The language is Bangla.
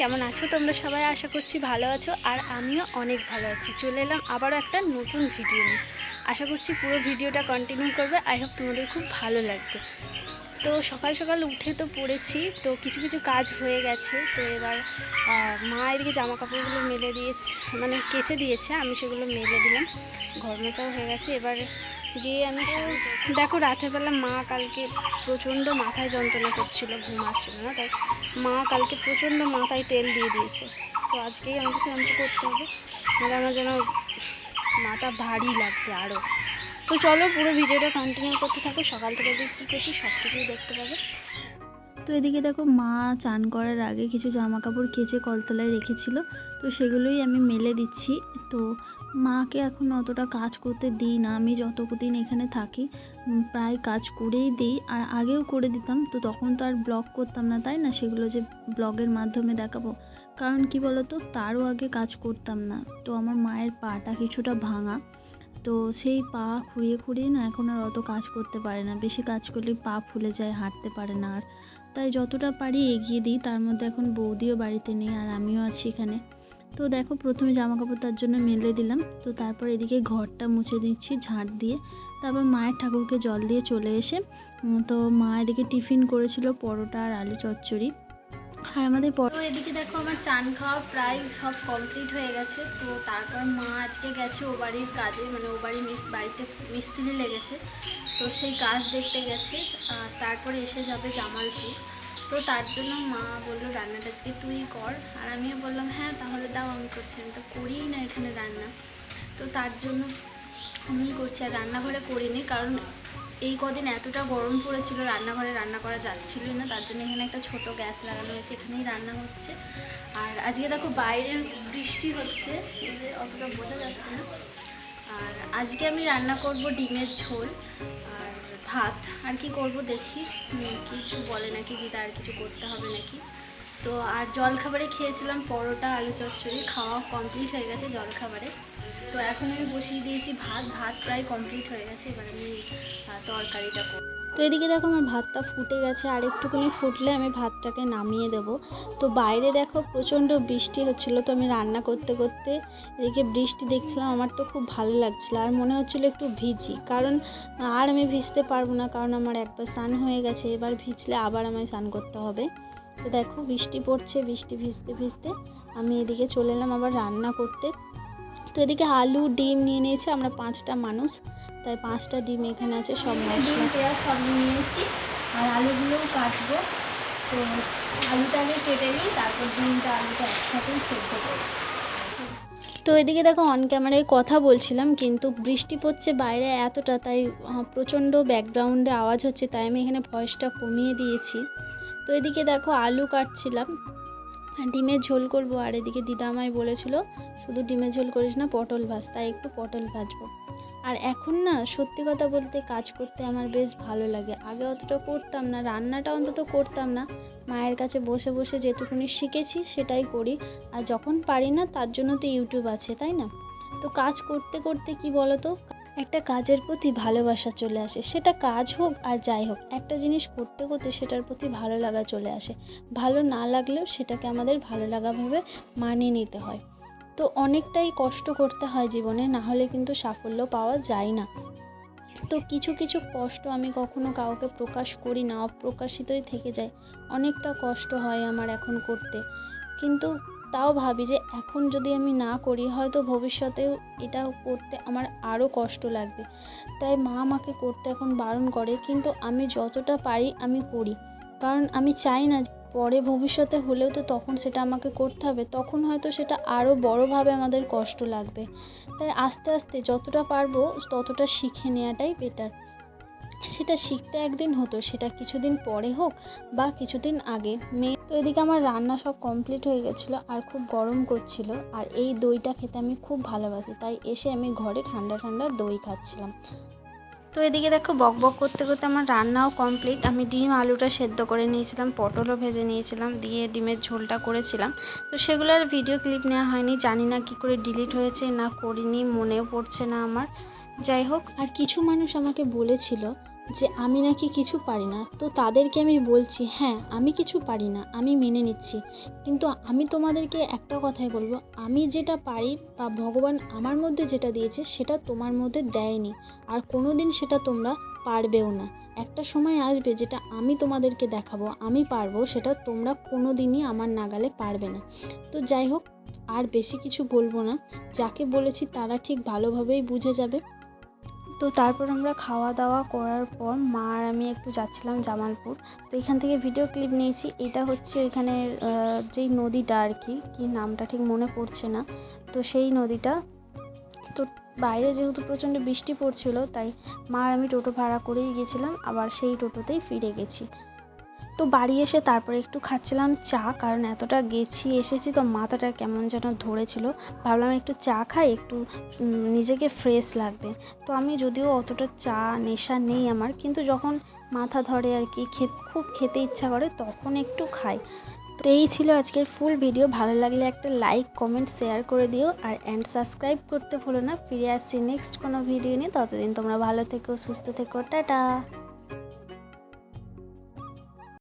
কেমন আছো তোমরা সবাই? আশা করছি ভালো আছো, আর আমিও অনেক ভালো আছি। চলে এলাম আবারও একটা নতুন ভিডিও নিয়ে। আশা করছি পুরো ভিডিওটা কন্টিনিউ করবে। আই হোপ তোমাদের খুব ভালো লাগবে। তো সকাল সকাল উঠে তো পড়েছি, তো কিছু কিছু কাজ হয়ে গেছে। তো এবার মা এদিকে জামা কাপড়গুলো মেলে দিয়েছে, মানে কেচে দিয়েছে, আমি সেগুলো মেলে দিলাম। ঘর মোছাও হয়ে গেছে। এবার গিয়ে আমি দেখো রাতের বেলা মা কালকে প্রচণ্ড মাথায় যন্ত্রণা করছিল, ঘুম আসছিল না, তাই মা কালকে প্রচণ্ড মাথায় তেল দিয়ে দিয়েছে। তো আজকেই আমাকে শ্যাম্পু করতে হবে, মানে আমার যেন মাথা ভারী লাগছে আরও। তো চলো পুরো ভিডিওটা কন্টিনিউ করতে থাকো। সকাল থেকে যে কী করছি সব কিছুই দেখতে পাবে। তো এদিকে দেখো মা চান করার আগে কিছু জামা কাপড় কেচে কলতলায় রেখেছিল, তো সেগুলোই আমি মেলে দিচ্ছি। তো মাকে এখন অতটা কাজ করতে দিই না, আমি যতদিন এখানে থাকি প্রায় কাজ করেই দিই, আর আগেও করে দিতাম। তো তখন তো আর ব্লগ করতাম না, তাই না, সেগুলো যে ব্লগের মাধ্যমে দেখাবো। কারণ কি বলতো, তারও আগে কাজ করতাম না। তো আমার মায়ের পাটা কিছুটা ভাঙা, তো সেই পা খুঁড়িয়ে খুঁড়িয়ে না এখন আর অত কাজ করতে পারে না, বেশি কাজ করলে পা ফুলে যায়, হাঁটতে পারে না আর। তাই যতটা পারি এগিয়ে দিই। তার মধ্যে এখন বৌদিও বাড়িতে নেই, আর আমিও আছি এখানে। তো দেখো প্রথমে জামা কাপড় তার জন্য মেলে দিলাম, তো তারপর এদিকে ঘরটা মুছে দিচ্ছি ঝাঁট দিয়ে। তারপর মায়ের ঠাকুরকে জল দিয়ে চলে এসে তো মা এদিকে টিফিন করেছিল পরোটা আর আলু চচ্চড়ি। আর আমাদের তো এদিকে দেখো আমার চান খাওয়া প্রায় সব কমপ্লিট হয়ে গেছে। তো তারপর মা আজকে গেছে ও বাড়ির কাজে, মানে ও বাড়ির বাড়িতে মিস্ত্রি লেগেছে, তো সেই কাজ দেখতে গেছে। আর তারপরে এসে যাবে জামালপুর। তো তার জন্য মা বললো রান্নাটা আজকে তুই কর, আর আমিও বললাম হ্যাঁ তাহলে দাও, আমি করছি। আমি তো করিই না এখানে রান্না, তো তার জন্য আমিই করছি। আর রান্নাঘরে করিনি, কারণ এই কদিন এতটা গরম পড়েছিল, রান্নাঘরে রান্না করা যাচ্ছিলই না। তার জন্য এখানে একটা ছোট গ্যাস লাগানো হয়েছে, এখানেই রান্না হচ্ছে। আর আজকে দেখো বাইরে বৃষ্টি হচ্ছে, এই যে অতটা বোঝা যাচ্ছে না। আর আজকে আমি রান্না করব ডিমের ঝোল আর ভাত। আর কি করব দেখি, কিছু বলে নাকি দিদা আর কিছু করতে হবে নাকি। তো আর জলখাবারে খেয়েছিলাম পরোটা আলু চচ্চড়ি, খাওয়া কমপ্লিট হয়ে গেছে জলখাবারে। তো এখন আমি বসিয়ে দিয়েছি ভাত প্রায় কমপ্লিট হয়ে গেছে। এবার আমি তরকারিটা করব। তো এদিকে দেখো আমার ভাতটা ফুটে গেছে, আর একটুখানি ফুটলে আমি ভাতটাকে নামিয়ে দেব। তো বাইরে দেখো প্রচণ্ড বৃষ্টি হচ্ছিলো, তো আমি রান্না করতে করতে এদিকে বৃষ্টি দেখছিলাম। আমার তো খুব ভালো লাগছিলো, আর মনে হচ্ছিলো একটু ভিজি, কারণ আর আমি ভিজতে পারবো না, কারণ আমার একবার স্নান হয়ে গেছে, এবার ভিজলে আবার আমায় স্নান করতে হবে। তো দেখো বৃষ্টি পড়ছে, বৃষ্টি ভিজতে ভিজতে আমি এদিকে চলে এলাম আবার রান্না করতে। তো এদিকে আলু ডিম নিয়ে নিয়েছি, আমরা 5টা মানুষ, তাই 5টা ডিম এখানে আছে, সব মশলা পেঁয়াজ সব নিয়েছি, আর আলুগুলোও কাটবো। তো আলুটা আগে কেটে নিই, তারপর ডিমটা আলুটা একসাথেই সেদ্ধ করবো। তো এদিকে দেখো অন ক্যামেরায় কথা বলছিলাম, কিন্তু বৃষ্টি পড়ছে বাইরে এতটা, তাই প্রচণ্ড ব্যাকগ্রাউন্ডে আওয়াজ হচ্ছে, তাই আমি এখানে ভয়েসটা কমিয়ে দিয়েছি। তো এদিকে দেখো আলু কাটছিলাম, ডিমের ঝোল করব। আর এদিকে দিদা আমায় বলেছিল শুধু ডিমের ঝোল করিস না, পটল ভাজ, তাই একটু পটল ভাজবো। আর এখন না সত্যি কথা বলতে কাজ করতে আমার বেশ ভালো লাগে, আগে অতটা করতাম না, রান্নাটা অন্তত করতাম না, মায়ের কাছে বসে বসে যেটুকুনি শিখেছি সেটাই করি। আর যখন পারি না তার জন্য তো ইউটিউব আছে, তাই না। তো কাজ করতে করতে কি বলতো, একটা কাজের প্রতি ভালোবাসা চলে আসে, সেটা কাজ হোক আর যাই হোক, একটা জিনিস করতে করতে সেটার প্রতি ভালো লাগা চলে আসে। ভালো না লাগলেও সেটাকে আমাদের ভালো লাগাভাবে মানিয়ে নিতে হয়। তো অনেকটাই কষ্ট করতে হয় জীবনে, না হলে কিন্তু সাফল্য পাওয়া যায় না। তো কিছু কিছু কষ্ট আমি কখনো কাউকে প্রকাশ করি না, অপ্রকাশিতই থেকে যায়। অনেকটা কষ্ট হয় আমার এখন করতে, কিন্তু তাও ভাবি যে এখন যদি আমি না করি, হয়তো ভবিষ্যতেও এটা করতে আমার আরও কষ্ট লাগবে। তাই মা আমাকে করতে এখন বারণ করে, কিন্তু আমি যতটা পারি আমি করি, কারণ আমি চাই না পরে ভবিষ্যতে হলেও তো তখন সেটা আমাকে করতে হবে, তখন হয়তো সেটা আরও বড়োভাবে আমাদের কষ্ট লাগবে। তাই আস্তে আস্তে যতটা পারবো ততটা শিখে নেওয়াটাই বেটার। সেটা শিখতে একদিন হতো, সেটা কিছুদিন পরে হোক বা কিছুদিন আগে। তো এদিকে আমার রান্না সব কমপ্লিট হয়ে গেছিলো, আর খুব গরম করছিল, আর এই দইটা খেতে আমি খুব ভালোবাসি, তাই এসে আমি ঘরে ঠান্ডা ঠান্ডা দই খাচ্ছিলাম। তো এদিকে দেখো বক বক করতে করতে আমার রান্নাও কমপ্লিট। আমি ডিম আলুটা সেদ্ধ করে নিয়েছিলাম, পটলও ভেজে নিয়েছিলাম, দিয়ে ডিমের ঝোলটা করেছিলাম। তো সেগুলোর ভিডিও ক্লিপ নেওয়া হয়নি, জানি না কি করে ডিলিট হয়েছে না করিনি, মনেও পড়ছে না আমার। যাই হোক, আর কিছু মানুষ আমাকে বলেছিল যে আমি নাকি কিছু পারি না। তো তাদেরকে আমি বলছি হ্যাঁ আমি কিছু পারি না, আমি মেনে নিচ্ছি, কিন্তু আমি তোমাদেরকে একটা কথাই বলবো, আমি যেটা পারি বা ভগবান আমার মধ্যে যেটা দিয়েছে সেটা তোমার মধ্যে দেয়নি, আর কোনো দিন সেটা তোমরা পারবেও না। একটা সময় আসবে যেটা আমি তোমাদেরকে দেখাবো আমি পারবো, সেটা তোমরা কোনো দিনই আমার নাগালে পারবে না। তো যাই হোক, আর বেশি কিছু বলবো না, যাকে বলেছি তারা ঠিক ভালোভাবেই বুঝে যাবে। তো তারপর আমরা খাওয়া দাওয়া করার পর মা আর আমি একটু যাচ্ছিলাম জামালপুর। তো এখান থেকে ভিডিও ক্লিপ নিয়েছি। এটা হচ্ছে এখানে যেই নদীটা আর কি নামটা ঠিক মনে পড়ছে না, তো সেই নদীটা। তো বাইরে যেহেতু প্রচণ্ড বৃষ্টি পড়ছিল, তাই মা আর আমি টোটো ভাড়া করেই গেছিলাম, আবার সেই টোটোতেই ফিরে গেছি। তো বাড়ি এসে তারপরে একটু খাচ্ছিলাম চা, কারণ এতটা এসেছি তো মাথাটা কেমন যেন ধরেছিল। ভাবলাম একটু চা খাই, একটু নিজেকে ফ্রেশ লাগবে। তো আমি যদিও অতটা চা নেশা নেই আমার, কিন্তু যখন মাথা ধরে আর কি খুব খেতে ইচ্ছা করে তখন একটু খাই। তো এই ছিল আজকের ফুল ভিডিও। ভালো লাগলে একটা লাইক কমেন্ট শেয়ার করে দিও, আর সাবস্ক্রাইব করতে ভুলো না। ফিরে আসছি নেক্সট কোনো ভিডিও নিয়ে। ততদিন তোমরা ভালো থেকো, সুস্থ থেকো, টাটা।